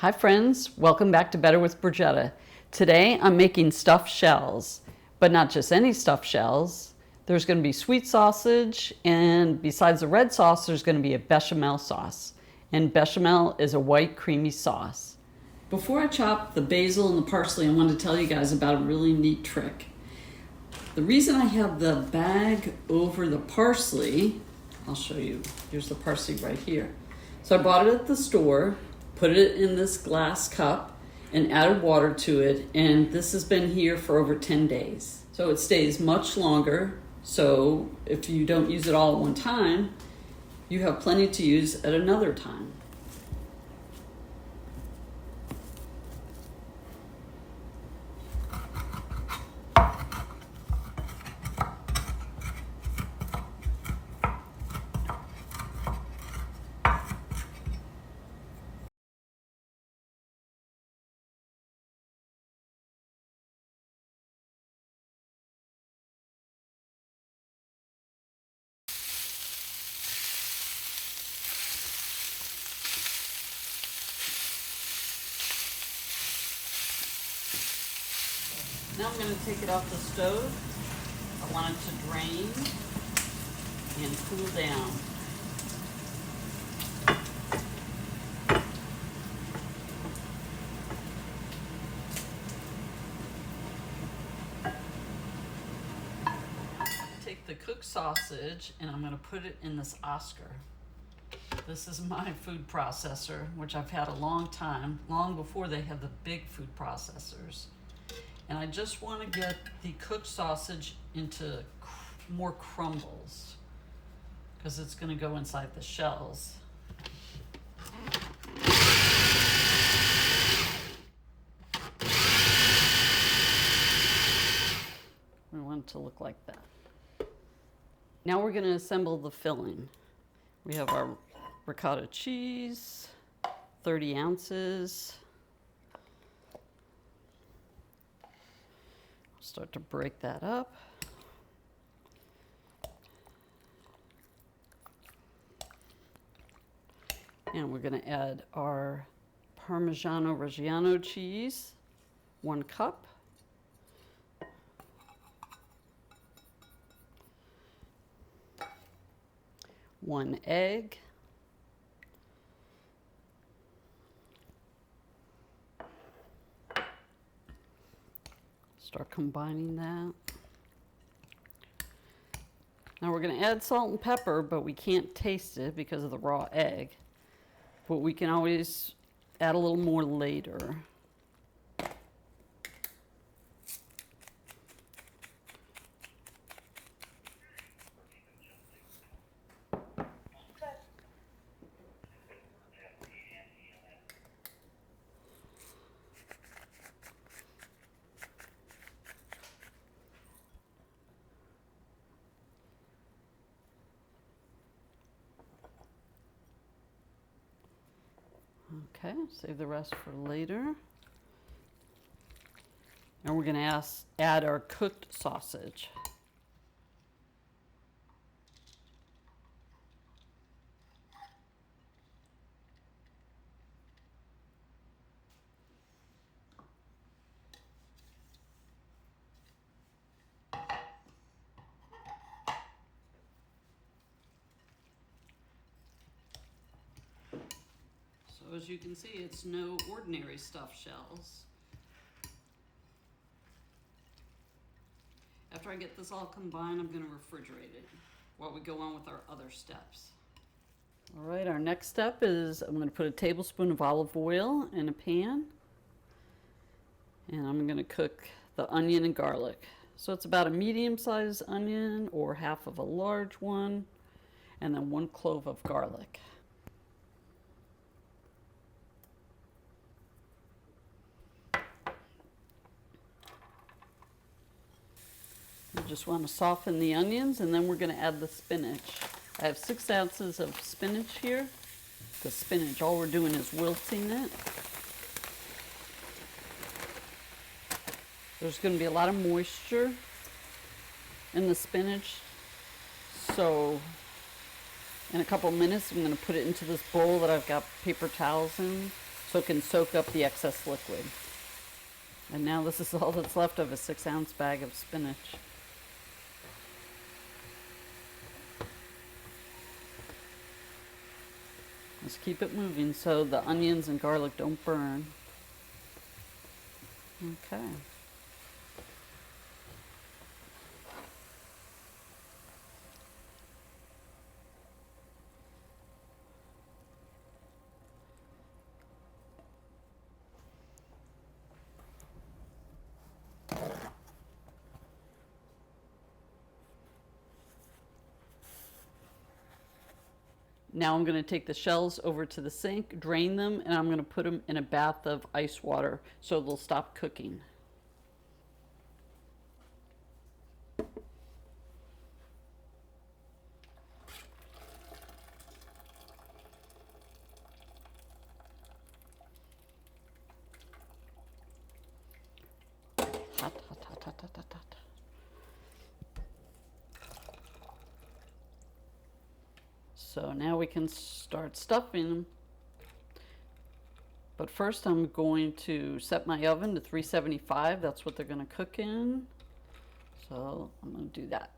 Hi friends, welcome back to Better with Brigetta. Today I'm making stuffed shells, but not just any stuffed shells. There's going to be sweet sausage, and besides the red sauce there's going to be a bechamel sauce. And bechamel is a white creamy sauce. Before I chop the basil and the parsley, I wanted to tell you guys about a really neat trick. The reason I have the bag over the parsley, I'll show you. Here's the parsley right here. So I bought it at the store, put it in this glass cup, and added water to it, and this has been here for over 10 days. So it stays much longer, so if you don't use it all at one time, you have plenty to use at another time. Now I'm going to take it off the stove. I want it to drain and cool down. Take the cooked sausage and I'm going to put it in this Oscar. This is my food processor, which I've had a long time, long before they had the big food processors. And I just want to get the cooked sausage into more crumbles because it's going to go inside the shells. We want it to look like that. Now we're going to assemble the filling. We have our ricotta cheese, 30 ounces. Start to break that up. And we're going to add our Parmigiano-Reggiano cheese, 1 cup. One egg. Start combining that. Now we're going to add salt and pepper, but we can't taste it because of the raw egg. But we can always add a little more later. Okay, save the rest for later. And we're going to add our cooked sausage. So as you can see, it's no ordinary stuffed shells. After I get this all combined, I'm going to refrigerate it while we go on with our other steps. All right, our next step is I'm going to put a tablespoon of olive oil in a pan. And I'm going to cook the onion and garlic. So it's about a medium-sized onion or half of a large one, and then 1 clove of garlic. You just want to soften the onions, and then we're going to add the spinach. I have 6 ounces of spinach here. The spinach, all we're doing is wilting it. There's going to be a lot of moisture in the spinach, so in a couple minutes I'm going to put it into this bowl that I've got paper towels in so it can soak up the excess liquid. And now this is all that's left of a 6-ounce bag of spinach. Just keep it moving so the onions and garlic don't burn. Okay. Now I'm going to take the shells over to the sink, drain them, and I'm going to put them in a bath of ice water so they'll stop cooking. Hot, hot, hot, hot, hot, hot, hot. So now we can start stuffing them. But first I'm going to set my oven to 375. That's what they're going to cook in. So I'm going to do that.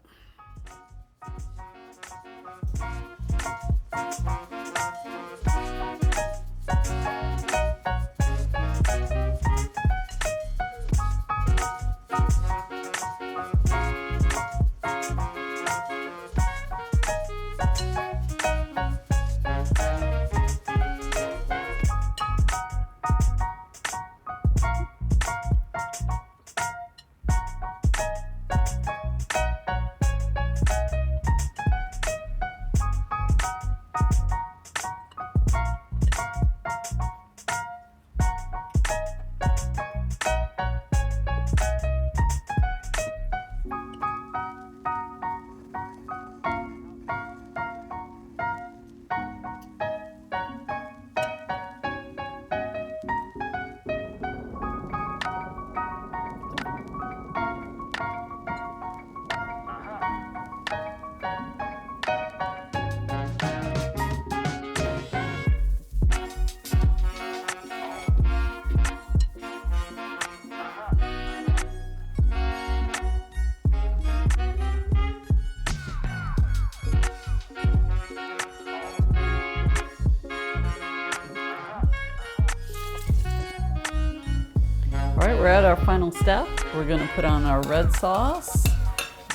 All right, we're at our final step. We're gonna put on our red sauce,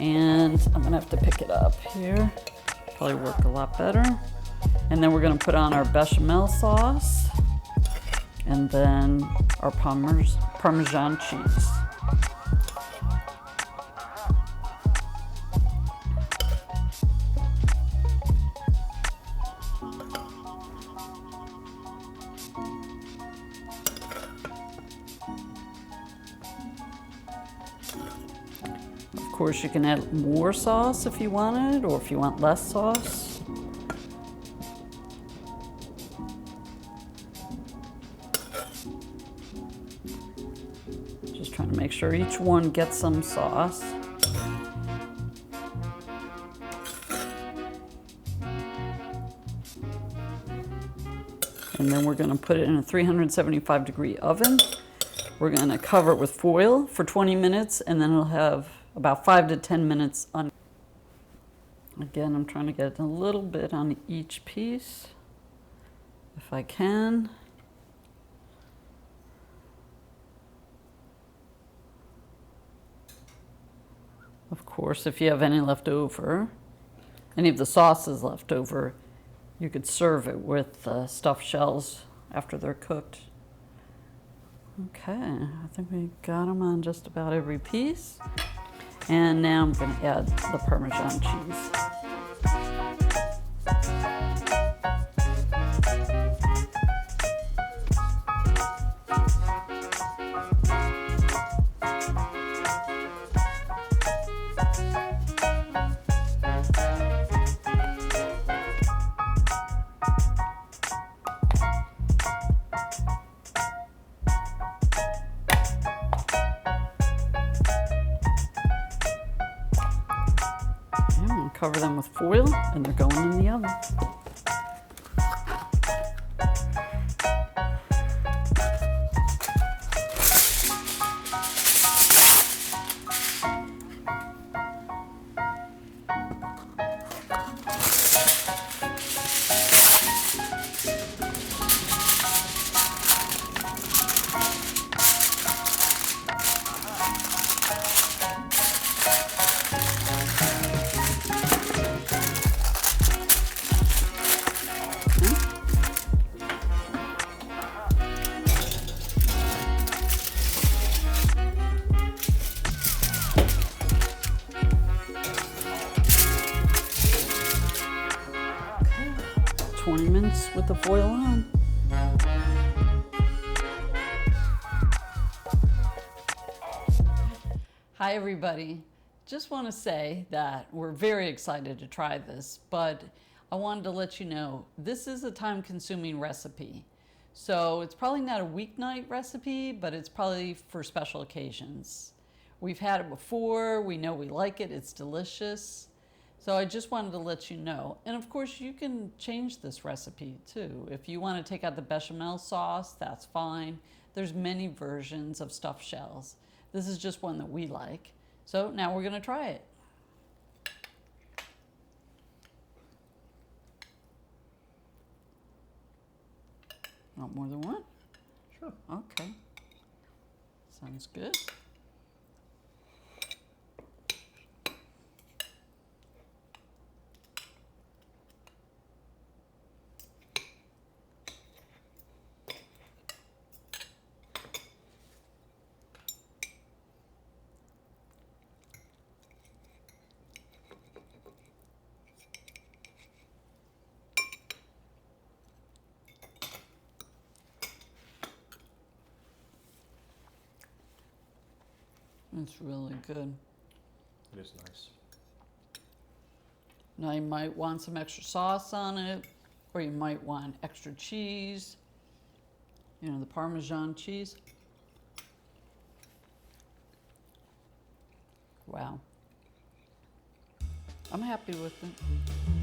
and I'm gonna have to pick it up here. Probably work a lot better. And then we're gonna put on our bechamel sauce, and then our Parmesan cheese. Of course, you can add more sauce if you wanted, or if you want less sauce. Just trying to make sure each one gets some sauce. And then we're going to put it in a 375-degree oven. We're going to cover it with foil for 20 minutes, and then it'll have about 5 to 10 minutes on. Again, I'm trying to get a little bit on each piece, if I can. Of course, if you have any left over, any of the sauces left over, you could serve it with stuffed shells after they're cooked. Okay, I think we got them on just about every piece. And now I'm going to add the Parmesan cheese. Cover them with foil, and they're going in the oven. 20 minutes with the foil on. Hi everybody. Just want to say that we're very excited to try this, but I wanted to let you know this is a time-consuming recipe. So it's probably not a weeknight recipe, but it's probably for special occasions. We've had it before, we know we like it, it's delicious. So I just wanted to let you know. And of course you can change this recipe too. If you want to take out the bechamel sauce, that's fine. There's many versions of stuffed shells. This is just one that we like. So now we're going to try it. Want more than one? Sure. Okay. Sounds good. It's really good. It is nice. Now you might want some extra sauce on it, or you might want extra cheese. You know, the Parmesan cheese. Wow. I'm happy with it.